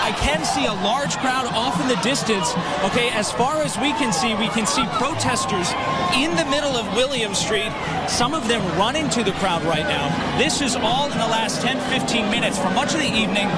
I can see a large crowd off in the distance. Okay, as far as we can see protesters in the middle of William Street, some of them running to the crowd right now. This is all in the last 10-15 minutes for much of the evening,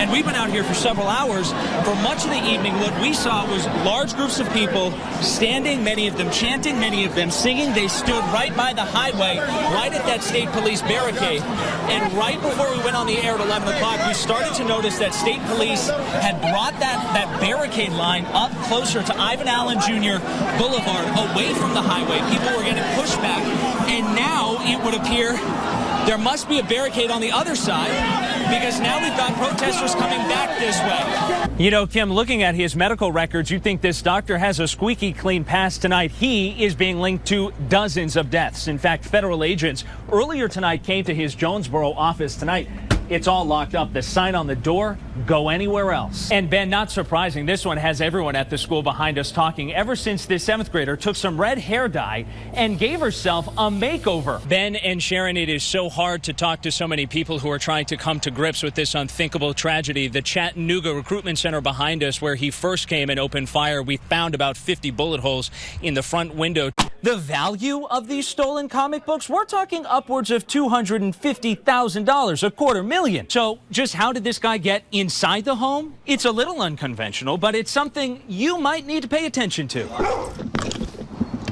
and we've been out here for several hours. For much of the evening, what we saw was large groups of people standing, many of them chanting, many of them singing. They stood right by the highway, right at that state police barricade. And right before we went on the air at 11 o'clock, we started to notice that state police had brought that barricade line up closer to Ivan Allen Jr. Boulevard, away from the highway. People were getting pushed back, and now it would appear there must be a barricade on the other side, because now we've got protesters coming back this way. You know, Kim, looking at his medical records, you'd think this doctor has a squeaky clean past tonight. He is being linked to dozens of deaths. In fact, federal agents earlier tonight came to his Jonesboro office tonight. It's all locked up. The sign on the door, go anywhere else. And Ben, not surprising, this one has everyone at the school behind us talking ever since this 7th grader took some red hair dye and gave herself a makeover. Ben and Sharon, it is so hard to talk to so many people who are trying to come to grips with this unthinkable tragedy. The Chattanooga Recruitment Center behind us, where he first came and opened fire, we found about 50 bullet holes in the front window. The value of these stolen comic books, we're talking upwards of $250,000, $250,000. So just how did this guy get inside the home? It's a little unconventional, but it's something you might need to pay attention to.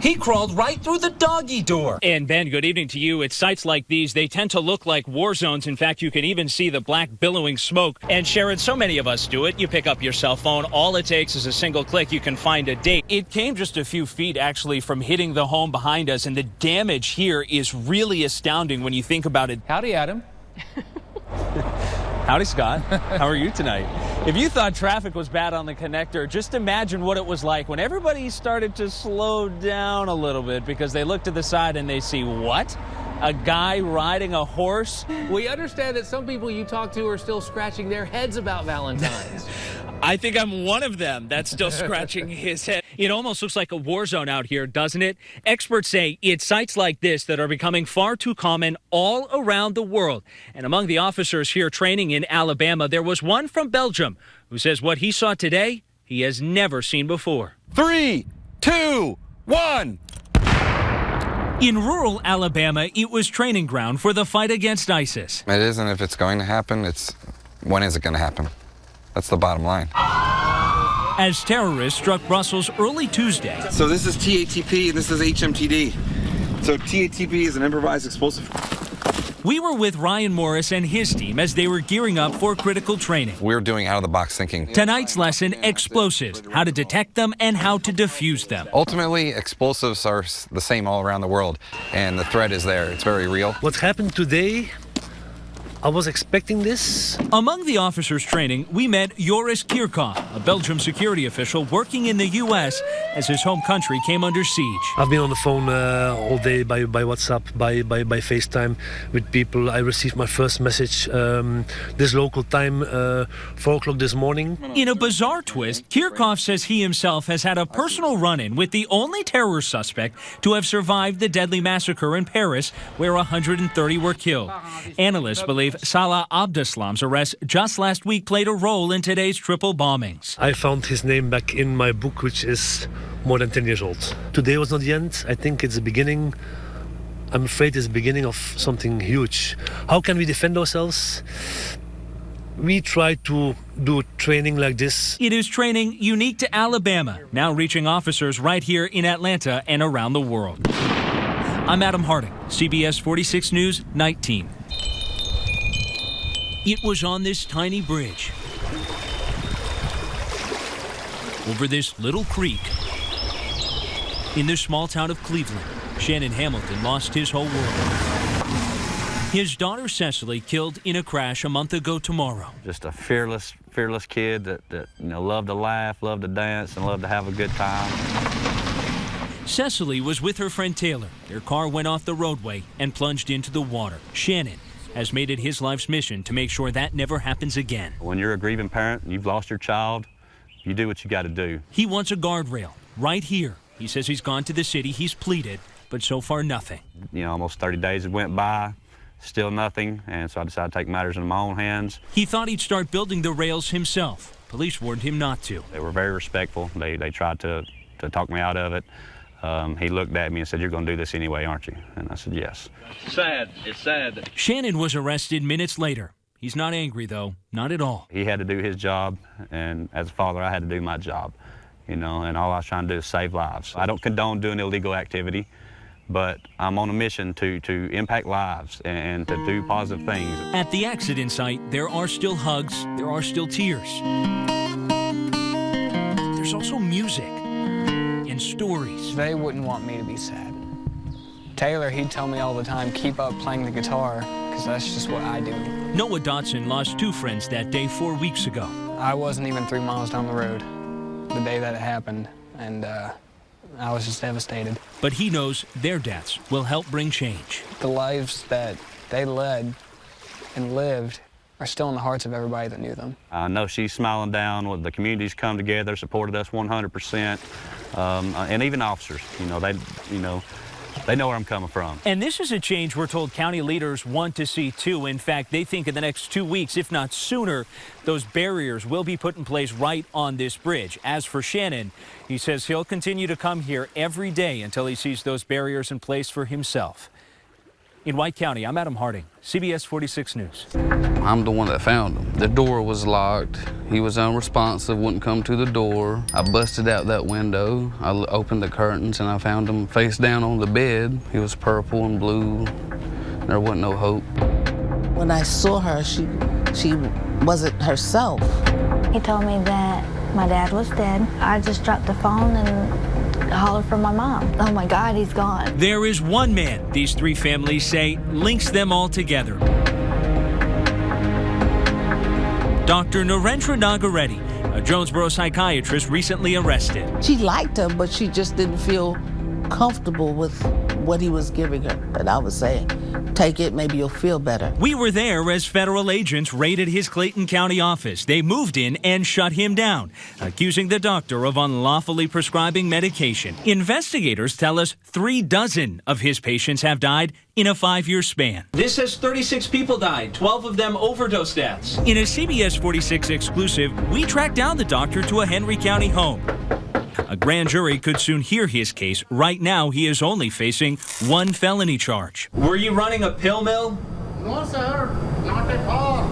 He crawled right through the doggy door. And Ben, good evening to you. It's sites like these, they tend to look like war zones. In fact, you can even see the black billowing smoke. And Sharon, so many of us do it. You pick up your cell phone. All it takes is a single click. You can find a date. It came just a few feet, actually, from hitting the home behind us. And the damage here is really astounding when you think about it. Howdy, Adam. Howdy, Scott. How are you tonight? If you thought traffic was bad on the connector, just imagine what it was like when everybody started to slow down a little bit because they look to the side and they see, what? A guy riding a horse? We understand that some people you talk to are still scratching their heads about Valentine's. I think I'm one of them that's still scratching his head. It almost looks like a war zone out here, doesn't it? Experts say it's sites like this that are becoming far too common all around the world. And among the officers here training in Alabama, there was one from Belgium who says what he saw today, he has never seen before. 3, 2, 1. In rural Alabama, it was training ground for the fight against ISIS. It isn't if it's going to happen, it's when is it going to happen? That's the bottom line. As terrorists struck Brussels early Tuesday. So this is TATP and this is HMTD. So TATP is an improvised explosive. We were with Ryan Morris and his team as they were gearing up for critical training. We're doing out-of-the-box thinking. Tonight's lesson, explosives, how to detect them and how to defuse them. Ultimately, explosives are the same all around the world, and the threat is there. It's very real. What happened today, I was expecting this. Among the officers training, we met Joris Kirchhoff, a Belgian security official working in the U.S. as his home country came under siege. I've been on the phone all day by WhatsApp, by FaceTime with people. I received my first message this local time, 4 o'clock this morning. In a bizarre twist, Kirchhoff says he himself has had a personal run-in with the only terror suspect to have survived the deadly massacre in Paris, where 130 were killed. Analysts believe Salah Abdeslam's arrest just last week played a role in today's triple bombings. I found his name back in my book, which is more than 10 years old. Today was not the end. I think it's the beginning. I'm afraid it's the beginning of something huge. How can we defend ourselves? We try to do training like this. It is training unique to Alabama, now reaching officers right here in Atlanta and around the world. I'm Adam Harding, CBS 46 News, Night Team. It was on this tiny bridge, over this little creek, in the small town of Cleveland, Shannon Hamilton lost his whole world. His daughter Cecily killed in a crash a month ago tomorrow. Just a fearless kid that loved to laugh, loved to dance, and loved to have a good time. Cecily was with her friend Taylor. Their car went off the roadway and plunged into the water. Shannon has made it his life's mission to make sure that never happens again. When you're a grieving parent and you've lost your child, you do what you got to do. He wants a guardrail right here. He says he's gone to the city, he's pleaded, but so far nothing. Almost 30 days had went by, still nothing, and so I decided to take matters into my own hands. He thought he'd start building the rails himself. Police warned him not to. They were very respectful. They tried to talk me out of it. He looked at me and said, "You're going to do this anyway, aren't you?" And I said, "Yes." Sad. It's sad. Shannon was arrested minutes later. He's not angry, though. Not at all. He had to do his job, and as a father, I had to do my job, and all I was trying to do is save lives. I don't condone doing illegal activity, but I'm on a mission to impact lives and to do positive things. At the accident site, there are still hugs, there are still tears. There's also music and stories. They wouldn't want me to be sad. Taylor, he'd tell me all the time, keep up playing the guitar, because that's just what I do. Noah Dotson lost 2 friends that day 4 weeks ago. I wasn't even 3 miles down the road the day that it happened, and I was just devastated. But he knows their deaths will help bring change. The lives that they led and lived are still in the hearts of everybody that knew them. I know she's smiling down. The community's come together, supported us 100%, and even officers. They know where I'm coming from. And this is a change we're told county leaders want to see, too. In fact, they think in the next 2 weeks, if not sooner, those barriers will be put in place right on this bridge. As for Shannon, he says he'll continue to come here every day until he sees those barriers in place for himself. In White County, I'm Adam Harding, CBS 46 News. I'm the one that found him. The door was locked. He was unresponsive, wouldn't come to the door. I busted out that window. I opened the curtains and I found him face down on the bed. He was purple and blue. There wasn't no hope. When I saw her, she wasn't herself. He told me that my dad was dead. I just dropped the phone and hollered for my mom. Oh my God, he's gone. There is one man, these 3 families say, links them all together. Dr. Narendra Nagareddy, a Jonesboro psychiatrist recently arrested. She liked him, but she just didn't feel comfortable with what he was giving her. But I would say, take it, maybe you'll feel better. We were there as federal agents raided his Clayton County office. They moved in and shut him down, accusing the doctor of unlawfully prescribing medication. Investigators tell us 36 of his patients have died in a 5-year span. This says 36 people died, 12 of them overdose deaths. In a CBS 46 exclusive, we tracked down the doctor to a Henry County home. A grand jury could soon hear his case. Right now, he is only facing 1 felony charge. Were you running a pill mill? No, sir. Not at all.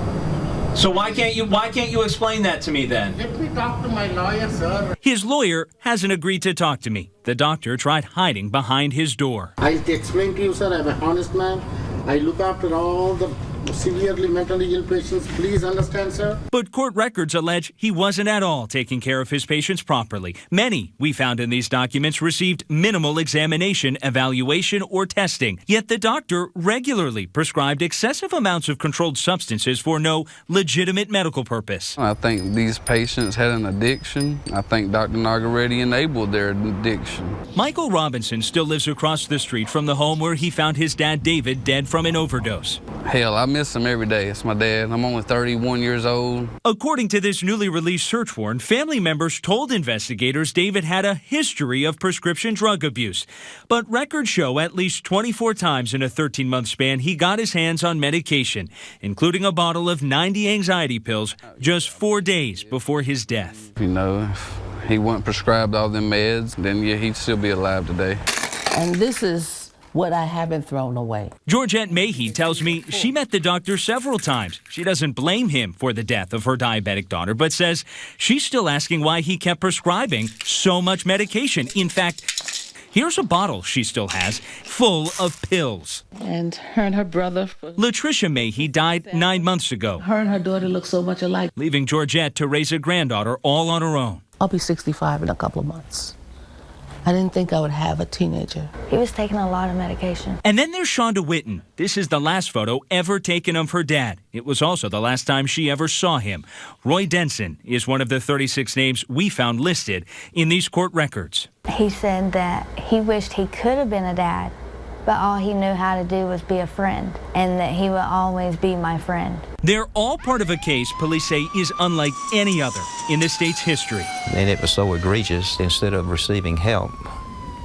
So why can't you explain that to me then? Let me talk to my lawyer, sir. His lawyer hasn't agreed to talk to me. The doctor tried hiding behind his door. I'll explain to you, sir. I'm an honest man. I look after all the severely mentally ill patients. Please understand, sir. But court records allege he wasn't at all taking care of his patients properly. Many, we found in these documents, received minimal examination, evaluation, or testing. Yet the doctor regularly prescribed excessive amounts of controlled substances for no legitimate medical purpose. I think these patients had an addiction. I think Dr. Nagareddy enabled their addiction. Michael Robinson still lives across the street from the home where he found his dad David dead from an overdose. Hell, I miss him every day. It's my dad. I'm only 31 years old. According to this newly released search warrant, family members told investigators David had a history of prescription drug abuse. But records show at least 24 times in a 13-month span he got his hands on medication, including a bottle of 90 anxiety pills just 4 days before his death. If he wasn't prescribed all them meds, then yeah, he'd still be alive today. And this is what I haven't thrown away. Georgette Mahey tells me she met the doctor several times. She doesn't blame him for the death of her diabetic daughter, but says she's still asking why he kept prescribing so much medication. In fact, here's a bottle she still has full of pills. And her and her brother. Latricia Mahey died 9 months ago. Her and her daughter look so much alike. Leaving Georgette to raise a granddaughter all on her own. I'll be 65 in a couple of months. I didn't think I would have a teenager. He was taking a lot of medication. And then there's Shonda Witten. This is the last photo ever taken of her dad. It was also the last time she ever saw him. Roy Denson is one of the 36 names we found listed in these court records. He said that he wished he could have been a dad, but all he knew how to do was be a friend, and that he would always be my friend. They're all part of a case police say is unlike any other in the state's history. And it was so egregious, instead of receiving help,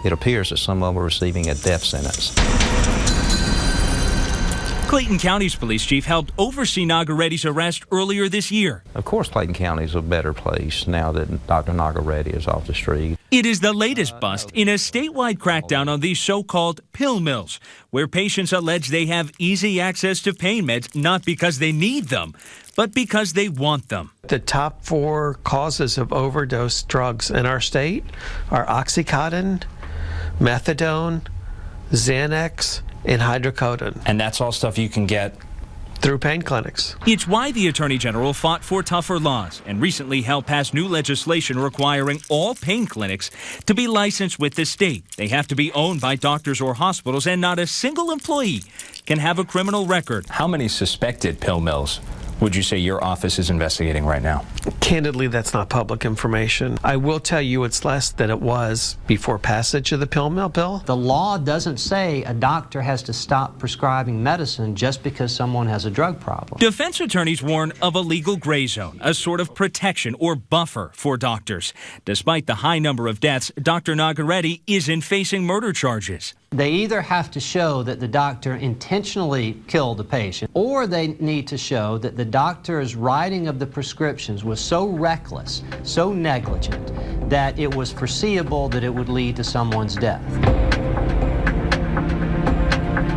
it appears that some of them were receiving a death sentence. Clayton County's police chief helped oversee Nagareddy's arrest earlier this year. Of course, Clayton County is a better place now that Dr. Nagareddy is off the street. It is the latest bust in a statewide crackdown on these so-called pill mills, where patients allege they have easy access to pain meds not because they need them, but because they want them. The top 4 causes of overdose drugs in our state are Oxycontin, methadone, Xanax, and hydrocodone. And that's all stuff you can get through pain clinics. It's why the Attorney General fought for tougher laws and recently helped pass new legislation requiring all pain clinics to be licensed with the state. They have to be owned by doctors or hospitals, and not a single employee can have a criminal record. How many suspected pill mills would you say your office is investigating right now? Candidly, that's not public information. I will tell you it's less than it was before passage of the pill mill bill. The law doesn't say a doctor has to stop prescribing medicine just because someone has a drug problem. Defense attorneys warn of a legal gray zone, a sort of protection or buffer for doctors. Despite the high number of deaths, Dr. Nagareddy isn't facing murder charges. They either have to show that the doctor intentionally killed the patient, or they need to show that the doctor's writing of the prescriptions was so reckless, so negligent, that it was foreseeable that it would lead to someone's death.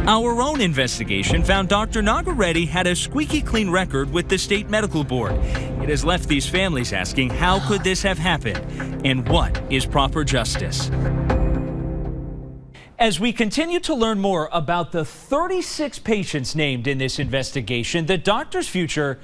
Our own investigation found Dr. Nagareddy had a squeaky clean record with the state medical board. It has left these families asking, how could this have happened, and what is proper justice? As we continue to learn more about the 36 patients named in this investigation, the doctor's future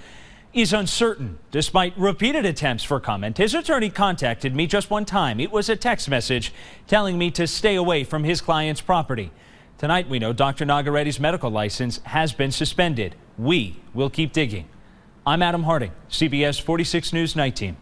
is uncertain. Despite repeated attempts for comment, his attorney contacted me just one time. It was a text message telling me to stay away from his client's property. Tonight, we know Dr. Nagareddy's medical license has been suspended. We will keep digging. I'm Adam Harding, CBS 46 News Night Team.